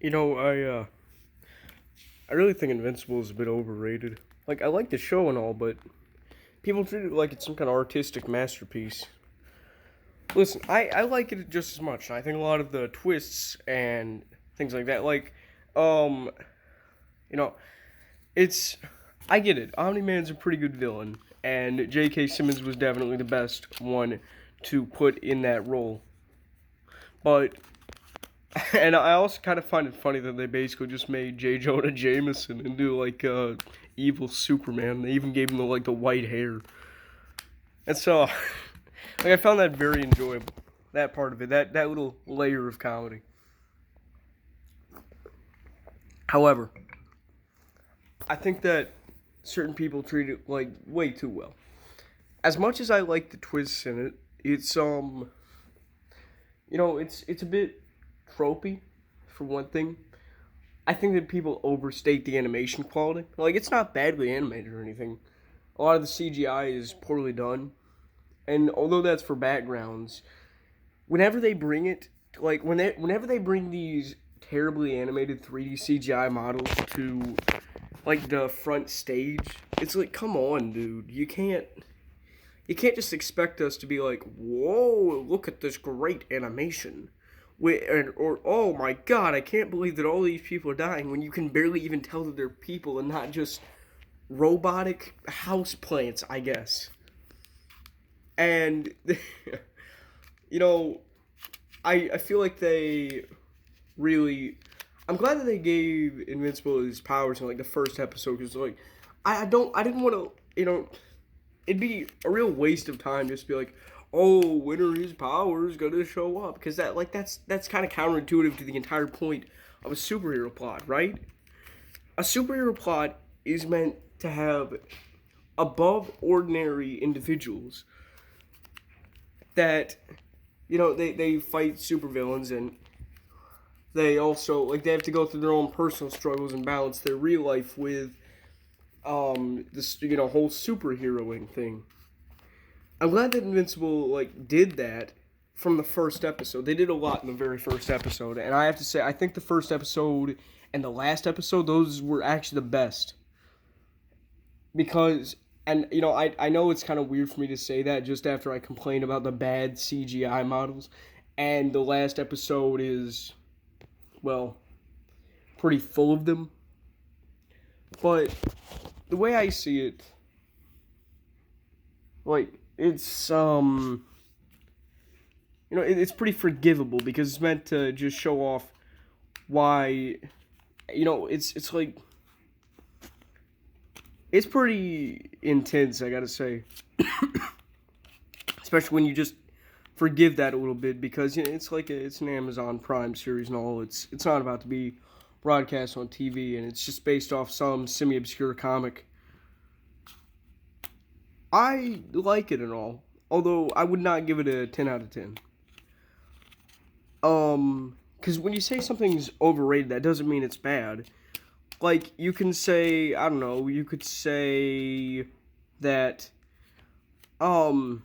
I really think Invincible is a bit overrated. Like, I like the show and all, but people treat it like it's some kind of artistic masterpiece. Listen, I like it just as much. I think a lot of the twists and things like that, um, you know, it's. I get it. Omni Man's a pretty good villain, and J.K. Simmons was definitely the best one to put in that role. But and I also kind of find it funny that they basically just made J. Jonah Jameson into like evil Superman. They even gave him the white hair, and so like I found that very enjoyable. That part of it, that little layer of comedy. However, I think that certain people treat it like way too well. As much as I like the twists in it, it's a bit tropey, for one thing. I think that people overstate the animation quality. Like, it's not badly animated or anything. A lot of the CGI is poorly done. And although that's for backgrounds, whenever they bring it, whenever they bring these terribly animated 3D CGI models to, like, the front stage, it's like, come on, dude. You can't just expect us to be like, whoa, look at this great animation. Or oh my god, I can't believe that all these people are dying when you can barely even tell that they're people and not just robotic house plants, I guess. And you know, I feel like they really. I'm glad that they gave Invincible his powers in like the first episode because like I didn't want to it'd be a real waste of time just to be like, oh, when are his powers gonna show up? Because that's kind of counterintuitive to the entire point of a superhero plot, right? A superhero plot is meant to have above ordinary individuals that they fight supervillains, and they also they have to go through their own personal struggles and balance their real life with this whole superheroing thing. I'm glad that Invincible did that from the first episode. They did a lot in the very first episode, and I have to say I think the first episode and the last episode, those were actually the best. Because and I know it's kind of weird for me to say that just after I complain about the bad CGI models, and the last episode is, well, pretty full of them. But the way I see it, it's it's pretty forgivable because it's meant to just show off why it's like it's pretty intense, I gotta say. Especially when you just forgive that a little bit because it's an Amazon Prime series and all. It's not about to be broadcast on TV, and it's just based off some semi-obscure comic. I like it and all, although I would not give it a 10 out of 10. Because when you say something's overrated, that doesn't mean it's bad. Like, you can say, I don't know, you could say that, I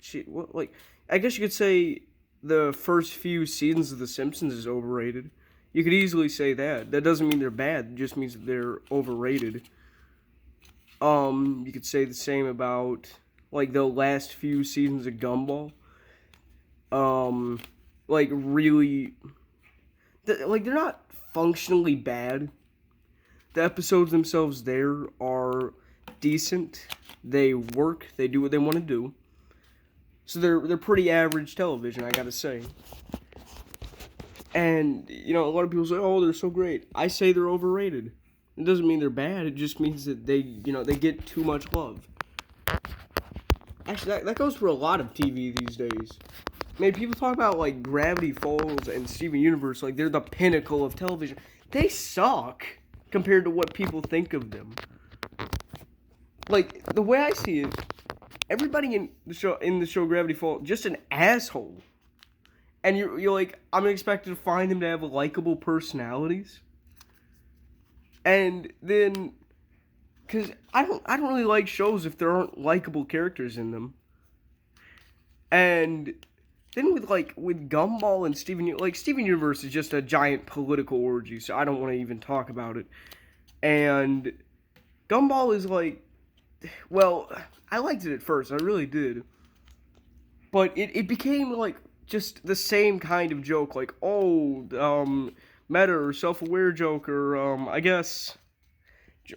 guess you could say the first few seasons of The Simpsons is overrated. You could easily say that. That doesn't mean they're bad, it just means that they're overrated. You could say the same about, the last few seasons of Gumball. Really, they're not functionally bad. The episodes themselves there are decent. They work. They do what they want to do. So they're pretty average television, I gotta say. And a lot of people say, "Oh, they're so great." I say they're overrated. It doesn't mean they're bad. It just means that they get too much love. Actually, that goes for a lot of TV these days. Man, people talk about Gravity Falls and Steven Universe like they're the pinnacle of television. They suck compared to what people think of them. Like, the way I see it, everybody in the show Gravity Falls just an asshole. And you're like, I'm expected to find them to have likable personalities. And then, because I don't really like shows if there aren't likable characters in them. And then with Gumball and Steven Universe is just a giant political orgy, so I don't want to even talk about it. And Gumball is well, I liked it at first, I really did. But it became just the same kind of joke, meta or self-aware joke, or I guess,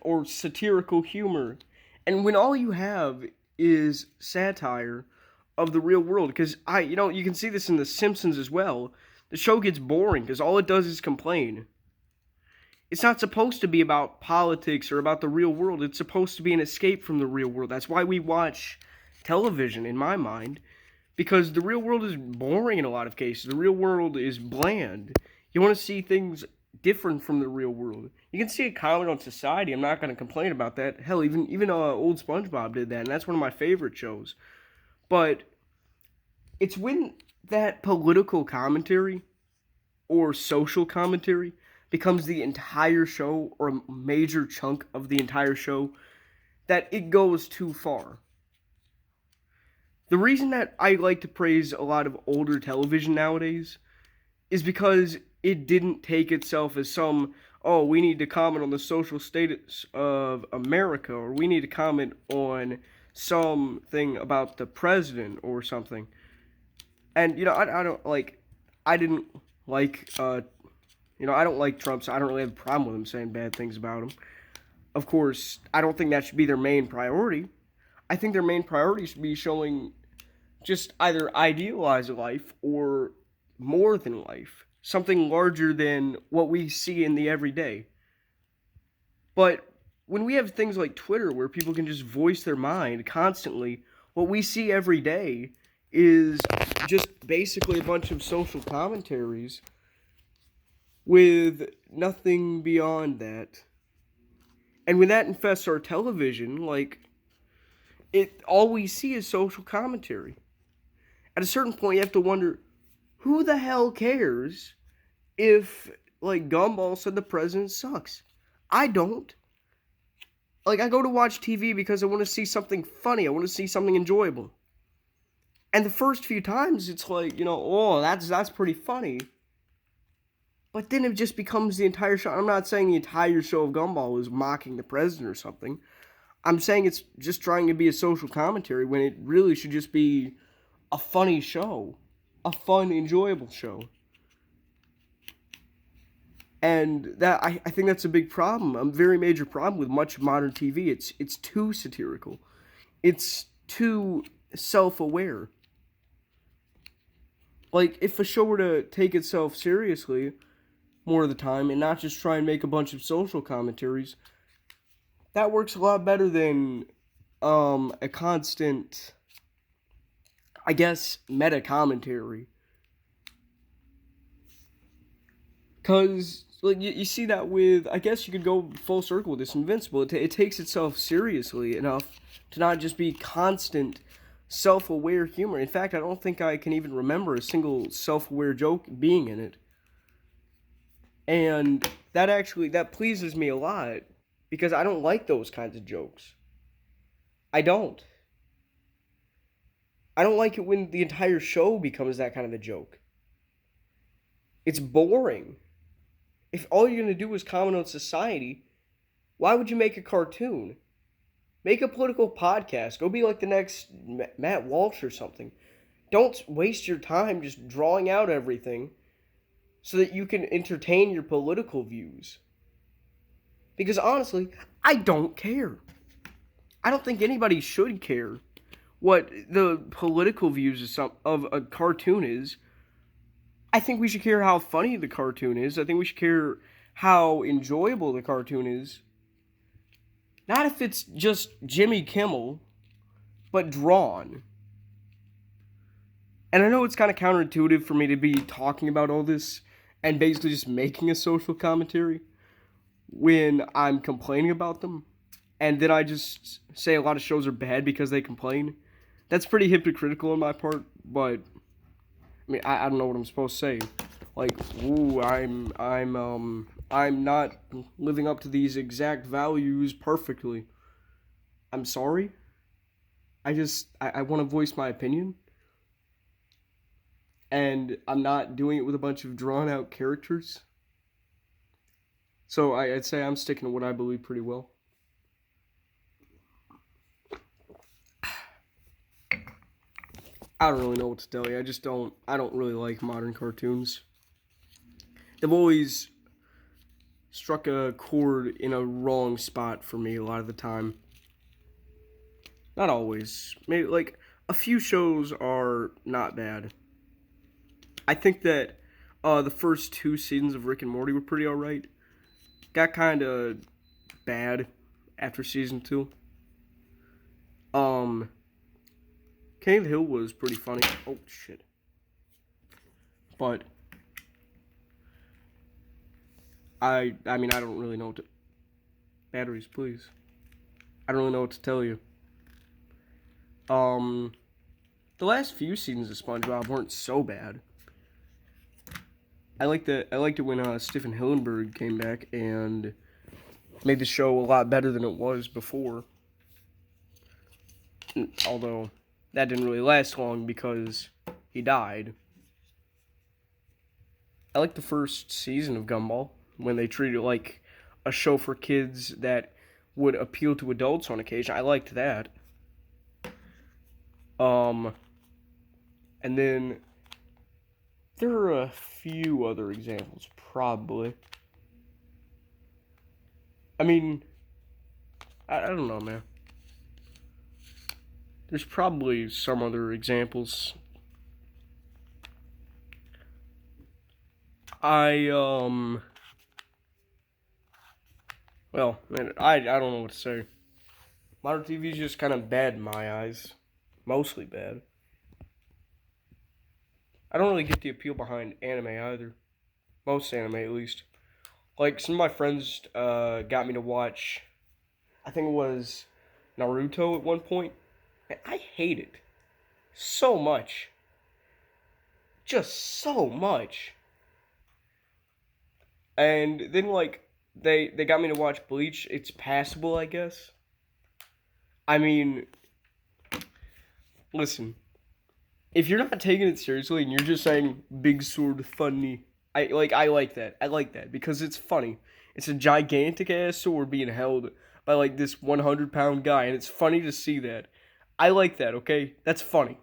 or satirical humor. And when all you have is satire of the real world, because you can see this in The Simpsons as well. The show gets boring because all it does is complain. It's not supposed to be about politics or about the real world. It's supposed to be an escape from the real world. That's why we watch television, in my mind, because the real world is boring in a lot of cases. The real world is bland. You want to see things different from the real world. You can see a comment on society. I'm not going to complain about that. Hell, even old SpongeBob did that, and that's one of my favorite shows. But it's when that political commentary or social commentary becomes the entire show or a major chunk of the entire show that it goes too far. The reason that I like to praise a lot of older television nowadays is because it didn't take itself as we need to comment on the social status of America, or we need to comment on something about the president or something. And, I didn't like, I don't like Trump, so I don't really have a problem with him saying bad things about him. Of course, I don't think that should be their main priority. I think their main priority should be showing just either idealized life or more than life. Something larger than what we see in the everyday. But when we have things like Twitter where people can just voice their mind constantly, what we see every day is just basically a bunch of social commentaries with nothing beyond that. And when that infests our television, all we see is social commentary. At a certain point, you have to wonder, who the hell cares if, Gumball said the president sucks? I don't. I go to watch TV because I want to see something funny. I want to see something enjoyable. And the first few times, it's that's pretty funny. But then it just becomes the entire show. I'm not saying the entire show of Gumball is mocking the president or something. I'm saying it's just trying to be a social commentary when it really should just be a funny show. A fun, enjoyable show. And that I think that's a big problem, a very major problem with much modern TV. It's too satirical. It's too self-aware. If a show were to take itself seriously more of the time and not just try and make a bunch of social commentaries, that works a lot better than a constant, I guess, meta commentary. Because you see that with, I guess you could go full circle with this Invincible. It takes itself seriously enough to not just be constant self-aware humor. In fact, I don't think I can even remember a single self-aware joke being in it. And that pleases me a lot, because I don't like those kinds of jokes. I don't. I don't like it when the entire show becomes that kind of a joke. It's boring. If all you're going to do is comment on society, why would you make a cartoon? Make a political podcast. Go be like the next Matt Walsh or something. Don't waste your time just drawing out everything so that you can entertain your political views. Because honestly, I don't care. I don't think anybody should care what the political views of a cartoon is. I think we should care how funny the cartoon is. I think we should care how enjoyable the cartoon is. Not if it's just Jimmy Kimmel, but drawn. And I know it's kind of counterintuitive for me to be talking about all this and basically just making a social commentary when I'm complaining about them. And then I just say a lot of shows are bad because they complain. That's pretty hypocritical on my part, but I mean, I don't know what I'm supposed to say. I'm not living up to these exact values perfectly. I'm sorry. I want to voice my opinion. and I'm not doing it with a bunch of drawn out characters. So I'd say I'm sticking to what I believe pretty well. I don't really know what to tell you. I don't really like modern cartoons. They've always struck a chord in a wrong spot for me a lot of the time. Not always. Maybe like a few shows are not bad. I think that the first two seasons of Rick and Morty were pretty alright. Got kind of bad after season 2. Um, King of the Hill was pretty funny. Oh shit! But I mean I don't really know what to, batteries, please. I don't really know what to tell you. The last few seasons of SpongeBob weren't so bad. I liked it when Stephen Hillenburg came back and made the show a lot better than it was before. Although that didn't really last long because he died. I liked the first season of Gumball when they treated it like a show for kids that would appeal to adults on occasion. I liked that. And then there are a few other examples, probably. I mean, I don't know, man. There's probably some other examples. Well, man, I don't know what to say. Modern TV is just kind of bad in my eyes. Mostly bad. I don't really get the appeal behind anime either. Most anime, at least. Like, some of my friends got me to watch, I think it was Naruto at one point. And I hate it. So much. Just so much. And then, like, they got me to watch Bleach. It's passable, I guess. I mean, listen. If you're not taking it seriously and you're just saying big sword funny, I like that. I like that because it's funny. It's a gigantic ass sword being held by like this 100-pound guy, and it's funny to see that. I like that. Okay, that's funny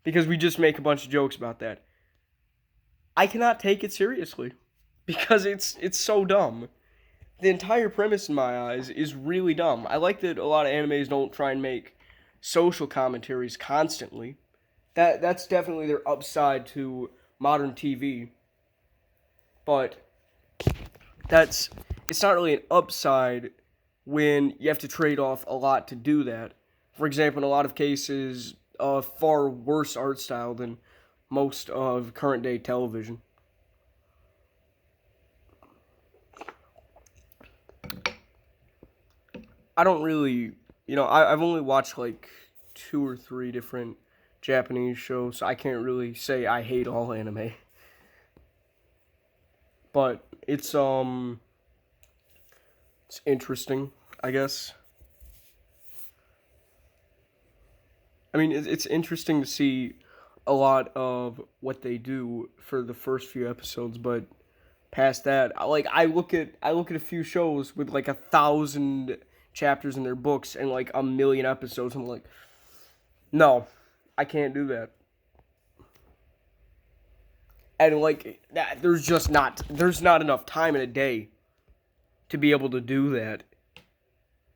because we just make a bunch of jokes about that. I cannot take it seriously because it's so dumb. The entire premise in my eyes is really dumb. I like that a lot of animes don't try and make social commentaries constantly. That's definitely their upside to modern TV. But it's not really an upside when you have to trade off a lot to do that. For example, in a lot of cases, a far worse art style than most of current day television. I don't really, I've only watched like 2 or 3 different Japanese shows, so I can't really say I hate all anime. But it's interesting, I guess. I mean, it's interesting to see a lot of what they do for the first few episodes, but past that, I look at a few shows with like 1,000 chapters in their books and like a million episodes. I'm like, no, I can't do that. And like that, there's not enough time in a day to be able to do that.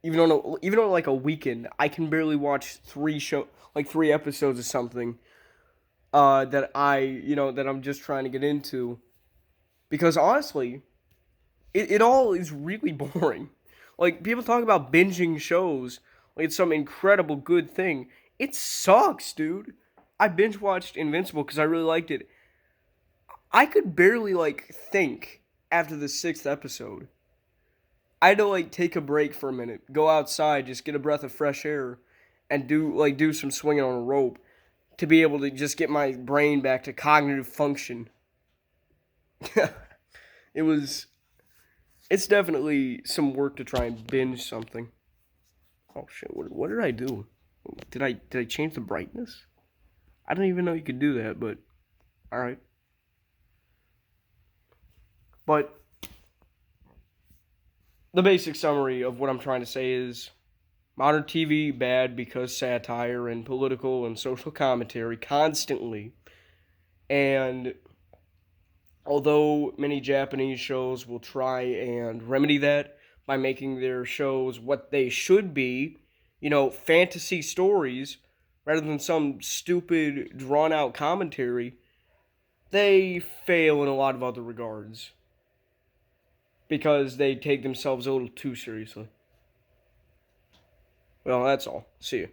Even on like a weekend, I can barely watch 3 episodes of something that I'm just trying to get into because honestly, it all is really boring. Like people talk about binging shows like it's some incredible good thing. It sucks, dude. I binge watched Invincible because I really liked it. I could barely like think after the 6th episode. I had to like take a break for a minute, go outside, just get a breath of fresh air, and do some swinging on a rope to be able to just get my brain back to cognitive function. it was it's definitely some work to try and binge something. Oh shit! What did I do? Did I change the brightness? I don't even know you could do that, but Alright? But the basic summary of what I'm trying to say is modern TV bad because satire and political and social commentary constantly. And although many Japanese shows will try and remedy that by making their shows what they should be, fantasy stories rather than some stupid drawn out commentary, they fail in a lot of other regards because they take themselves a little too seriously. Well, that's all. See you.